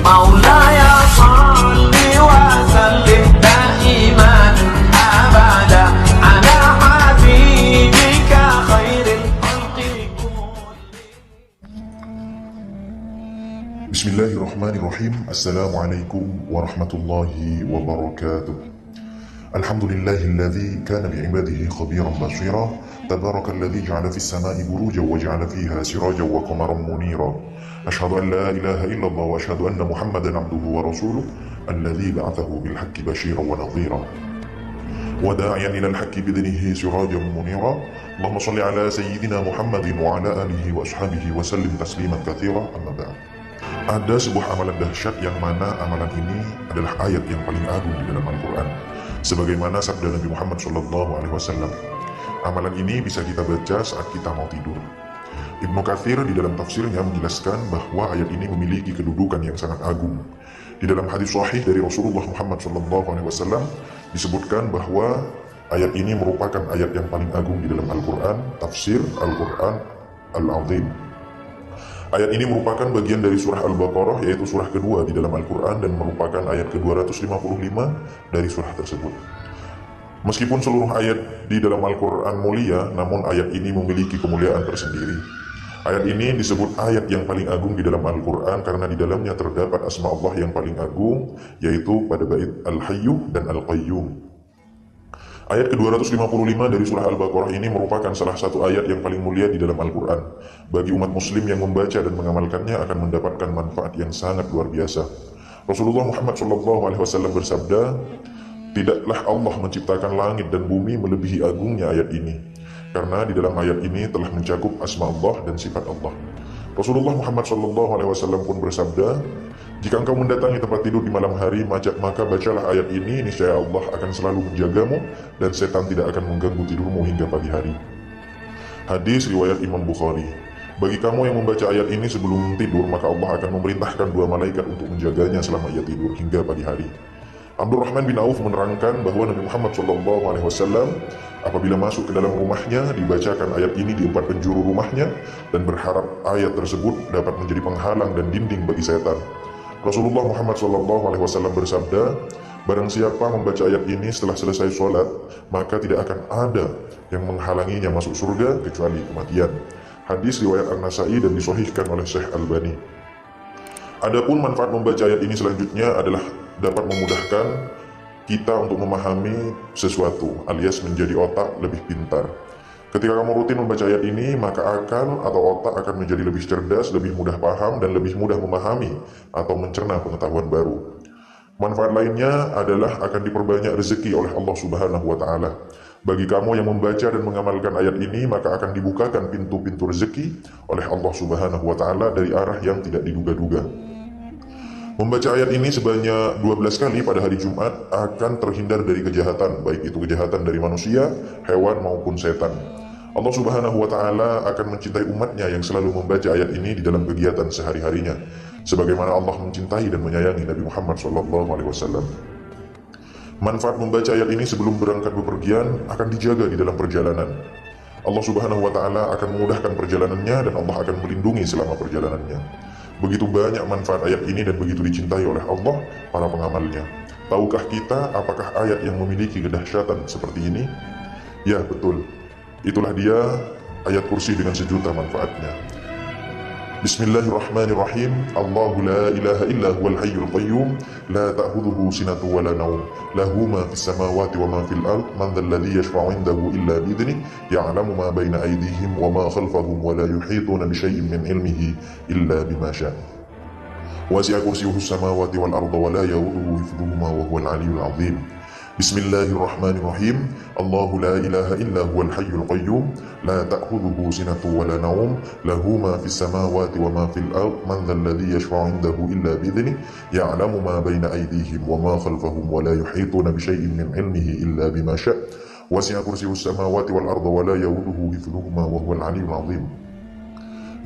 مولاي صل وسلم دائما أبدا على حبيبك خير الخلق بسم الله الرحمن الرحيم. السلام عليكم ورحمة الله وبركاته. الحمد لله الذي كان بعباده خبيرا بصيرا. تبارك الذي جعل في السماء بروجا وجعل فيها سراجا وقمرا منيرا. أشهد أن لا إله إلا الله وأشهد أن محمدا عبده ورسوله الذي بعثه بالحق بشيرا ونظيرا وداعيا إلى الحق بإذنه سراجا منيرا. اللهم صل على سيدنا محمد وعلى آله وأصحابه وسلم تسليما كثيرا. أما بعد. Ada sebuah amalan dahsyat yang mana amalan ini adalah ayat yang paling agung di dalam Al-Quran. Sebagaimana sabda Nabi Muhammad SAW, amalan ini bisa kita baca saat kita mau tidur. Ibnu Katsir di dalam tafsirnya menjelaskan bahwa ayat ini memiliki kedudukan yang sangat agung. Di dalam hadis sahih dari Rasulullah Muhammad SAW disebutkan bahwa ayat ini merupakan ayat yang paling agung di dalam Al-Quran, tafsir Al-Quran Al-Azim. Ayat ini merupakan bagian dari surah Al-Baqarah, yaitu surah kedua di dalam Al-Quran, dan merupakan ayat ke-255 dari surah tersebut. Meskipun seluruh ayat di dalam Al-Quran mulia, namun ayat ini memiliki kemuliaan tersendiri. Ayat ini disebut ayat yang paling agung di dalam Al-Quran karena di dalamnya terdapat asma Allah yang paling agung, yaitu pada bait Al-Hayyu dan Al-Qayyum. Ayat ke-255 dari surah Al-Baqarah ini merupakan salah satu ayat yang paling mulia di dalam Al-Quran. Bagi umat muslim yang membaca dan mengamalkannya akan mendapatkan manfaat yang sangat luar biasa. Rasulullah Muhammad SAW bersabda, "Tidaklah Allah menciptakan langit dan bumi melebihi agungnya ayat ini, karena di dalam ayat ini telah mencakup asma Allah dan sifat Allah." Rasulullah Muhammad SAW pun bersabda, "Jika engkau mendatangi tempat tidur di malam hari, maka bacalah ayat ini, niscaya Allah akan selalu menjagamu dan setan tidak akan mengganggu tidurmu hingga pagi hari." Hadis riwayat Imam Bukhari. Bagi kamu yang membaca ayat ini sebelum tidur, maka Allah akan memerintahkan 2 malaikat untuk menjaganya selama ia tidur hingga pagi hari. Abdurrahman bin Auf menerangkan bahwa Nabi Muhammad SAW apabila masuk ke dalam rumahnya dibacakan ayat ini di 4 penjuru rumahnya dan berharap ayat tersebut dapat menjadi penghalang dan dinding bagi setan. Rasulullah Muhammad SAW bersabda, "Barang siapa membaca ayat ini setelah selesai sholat, maka tidak akan ada yang menghalanginya masuk surga kecuali kematian." Hadis riwayat An-Nasai dan disahihkan oleh Syekh Albani. Adapun manfaat membaca ayat ini selanjutnya adalah dapat memudahkan kita untuk memahami sesuatu, alias menjadi otak lebih pintar. Ketika kamu rutin membaca ayat ini, maka akal atau otak akan menjadi lebih cerdas, lebih mudah paham, dan lebih mudah memahami atau mencerna pengetahuan baru. Manfaat lainnya adalah akan diperbanyak rezeki oleh Allah Subhanahu wa Ta'ala. Bagi kamu yang membaca dan mengamalkan ayat ini, maka akan dibukakan pintu-pintu rezeki oleh Allah Subhanahu wa Ta'ala dari arah yang tidak diduga-duga. Membaca ayat ini sebanyak 12 kali pada hari Jumat akan terhindar dari kejahatan, baik itu kejahatan dari manusia, hewan maupun setan. Allah Subhanahu wa Ta'ala akan mencintai umatnya yang selalu membaca ayat ini di dalam kegiatan sehari-harinya, sebagaimana Allah mencintai dan menyayangi Nabi Muhammad SAW. Manfaat membaca ayat ini sebelum berangkat bepergian akan dijaga di dalam perjalanan. Allah Subhanahu wa Ta'ala akan memudahkan perjalanannya dan Allah akan melindungi selama perjalanannya. Begitu banyak manfaat ayat ini dan begitu dicintai oleh Allah para pengamalnya. Tahukah kita apakah ayat yang memiliki kedahsyatan seperti ini? Ya, betul. Itulah dia ayat kursi dengan sejuta manfaatnya. Bismillahirrahmanirrahim. Allahu la ilaha illa huwal hayyul qayyum la ta'khudhuhu sinatun wa la nawm lahu ma fis samawati wa ma fil ard man dhal ladzi yashfa'u 'indahu illa bi idhnihi ya'lamu ma bayna aydihim wa ma khalfahum wa la yuhituna bi shay'in min 'ilmihi illa bima syaa' wasi'a kursiyyuhu as-samawati wal arda wa la ya'uduhu hifdhuhuma wa huwal 'aliyyul 'azim. Bismillahirrahmanirrahim. Allahu la ilaha illa huwal hayyul qayyum la ta'khudhuhu sinatun wa la nawm lahu ma fis samawati wa ma fil ard man dhal ladzi yashfa'u 'indahu illa bi idhnihi ya'lamu ma bayna aydihim wa ma khalfahum wa la yuhituna bi shay'in min 'ilmihi illa bima syaa' wasi'a kursiyyuhu as-samawati wal arda wa la ya'uduhu hifdhuhuma wa huwal 'aliyyul 'azim.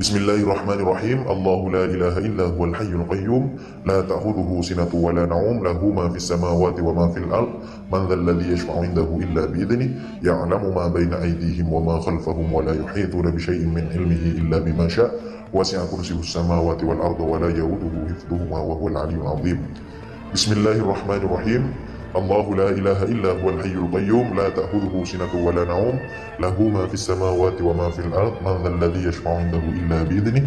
Bismillahirrahmanirrahim. Allahu la ilaha illa huwal hayyul qayyum la ta'khudhuhu sinatun wa la nawm lahu ma fis samawati wa ma fil ard man dhal ladzi yashfa'u 'indahu illa bi idhnihi ya'lamu ma bayna aydihim wa ma khalfahum wa la yuhituna bi shay'in min 'ilmihi illa bima syaa' wasi'a kursiyyuhus samawati wal arda wa la ya'uduhu hifdhuhuma wa huwal 'aliyyul 'azim. Bismillahirrahmanirrahim. Allahu la ilaha illa huwal hayyul qayyum la ta'khudhuhu sinatun wa la nawm lahu ma fis samawati wa ma fil ard man dhal ladzi yashfa'u 'indahu illa bi idhnihi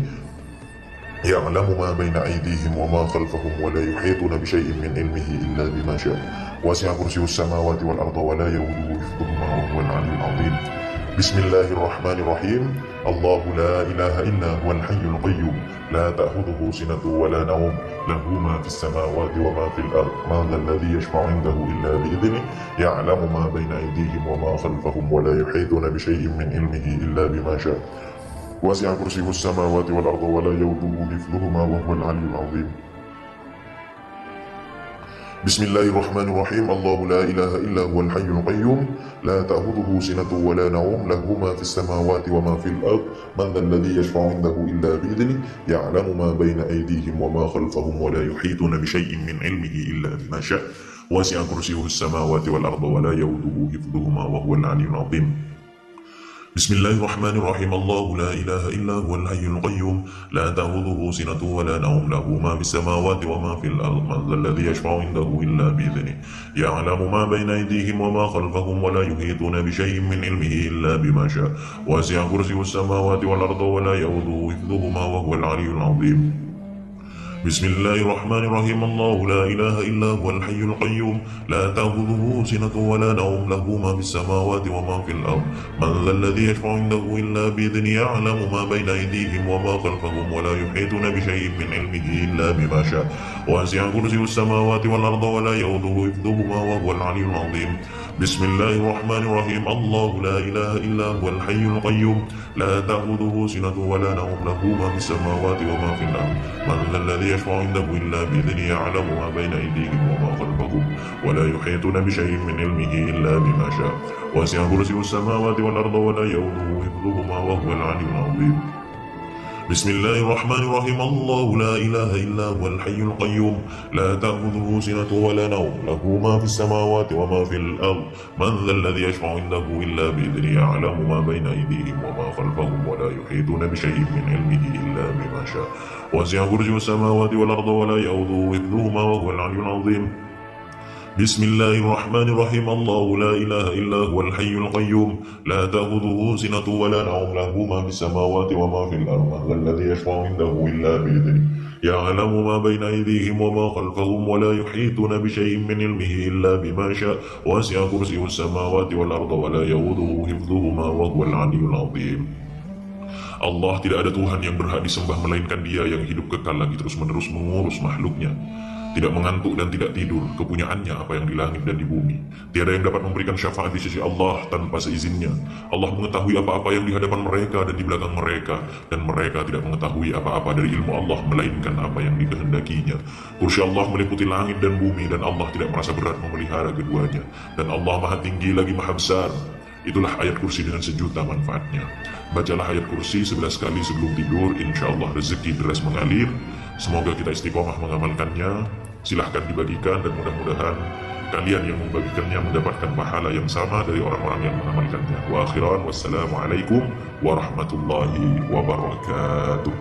ya'lamu ma bayna aydihim wa ma khalfahum wa la yuhituna bi shay'in min 'ilmihi illa bima syaa' wasi'a kursiyyuhus samawati wal arda wa la ya'uduhu hifdhuhuma wa huwal 'aliyyul 'azim. Bismillahirrahmanirrahim. Allahu la ilaha illa huwal hayyul qayyum la ta'khudhuhu sinatun wa la nawm lahu ma fis samawati wa ma fil ard man dhal ladzi yashfa'u 'indahu illa bi idhnihi ya'lamu ma bayna aydihim wa ma khalfahum wa la yuhituna bi shay'in min 'ilmihi illa bima syaa' wasi'a kursiyyuhus samawati wal arda wa la ya'uduhu hifdhuhuma wa huwal 'aliyyul 'azim. Bismillahirrahmanirrahim. Allahu la ilaha illa huwal hayyul qayyum la ta'khudhuhu sinatun wa la nawm lahu ma fis samawati wa ma fil ard man dhal ladzi yashfa'u 'indahu illa bi idhnihi ya'lamu ma bayna aydihim wa ma khalfahum wa la yuhituna bi shay'in min 'ilmihi illa bima syaa' wasi'a kursiyyuhus samawati wal arda wa la ya'uduhu hifdhuhuma wa huwal 'aliyyul 'azim. Bismillahirrahmanirrahim. Allahu la ilaha illa huwal hayyul qayyum la ta'khudhuhu sinatun wa la nawm lahu ma fis samawati wa ma fil ard man dhal ladzi yashfa'u 'indahu illa bi idhnihi ya'lamu ma bayna aydihim wa ma khalfahum wa la yuhituna bi shay'in min 'ilmihi illa bima syaa' wasi'a kursiyyuhus samawati wal arda wa la ya'uduhu hifdhuhuma wa huwal 'aliyyul 'azim. Bismillahirrahmanirrahim. Allahu la ilaha illa huwal hayyul qayyum la ta'khudhuhu sinatun wa la nawm lahu ma fis samawati wa ma fil ard man dhal ladzi yashfa'u 'indahu illa bi idhnihi ya'lamu ma bayna aydihim wa ma khalfahum wa la yuhituna bi shay'in min 'ilmihi illa bima syaa' wasi'a kursiyyuhus samawati wal arda wa la ya'uduhu hifdhuhuma wa huwal 'aliyyul 'azim. Bismillahirrahmanirrahim. Allahu la ilaha illa huwal hayyul qayyum la ta'khudhuhu sinatun wa la nawm lahu ma fis samawati wa ma fil ard man dhal ladzi yashfa'u 'indahu illa bi idhnihi ya'lamu ma bayna aydihim wa ma khalfahum wa la yuhituna bi shay'in min 'ilmihi illa bima syaa' wasi'a kursiyyuhus samawati wal arda wa la ya'uduhu hifdhuhuma wa huwal 'aliyyul 'azim. Bismillahirrahmanirrahim. Allahu la ilaha illa huwal hayyul qayyum la ta'khudhuhu sinatun wa la nawm lahu ma fis samawati wa ma fil ard man dhal ladzi yashfa'u 'indahu illa bi idhnihi ya'lamu ma bayna aydihim wa ma khalfahum wa la yuhituna bi shay'in min 'ilmihi illa bima syaa' wasi'a kursiyyuhus samawati wal arda wa la ya'uduhu hifdhuhuma wa huwal 'aliyyul 'azim. Bismillahirrahmanirrahim. Allahu la ilaha illa huwal hayyul qayyum la ta'khudhuhu sinatun wa la nawm lahu ma fis samawati wa ma fil ard man dhal ladzi yashfa'u 'indahu illa bi idhnihi ya'lamu ma bayna aydihim wa ma khalfahum wa la yuhituna bi shay'in min 'ilmihi illa bima syaa' wasi'a kursiyyuhus samawati wal arda wa la ya'uduhu hifdhuhuma wa huwal 'aliyyul 'azim. Allah, tidak ada Tuhan yang berhak disembah melainkan Dia yang hidup kekal lagi terus-menerus mengurus makhluknya, tidak mengantuk dan tidak tidur. Kepunyaannya apa yang di langit dan di bumi. Tiada yang dapat memberikan syafaat di sisi Allah tanpa seizinnya. Allah mengetahui apa-apa yang di hadapan mereka dan di belakang mereka, dan mereka tidak mengetahui apa-apa dari ilmu Allah melainkan apa yang dikehendakinya. Kursi Allah meliputi langit dan bumi, dan Allah tidak merasa berat memelihara keduanya. Dan Allah maha tinggi lagi maha besar. Itulah ayat kursi dengan sejuta manfaatnya. Bacalah ayat kursi 11 kali sebelum tidur, insya Allah rezeki deras mengalir. Semoga kita istiqomah mengamalkannya. Silahkan dibagikan, dan mudah-mudahan kalian yang membagikannya mendapatkan pahala yang sama dari orang-orang yang mengamalkannya. Wa akhiran, wassalamualaikum warahmatullahi wabarakatuh.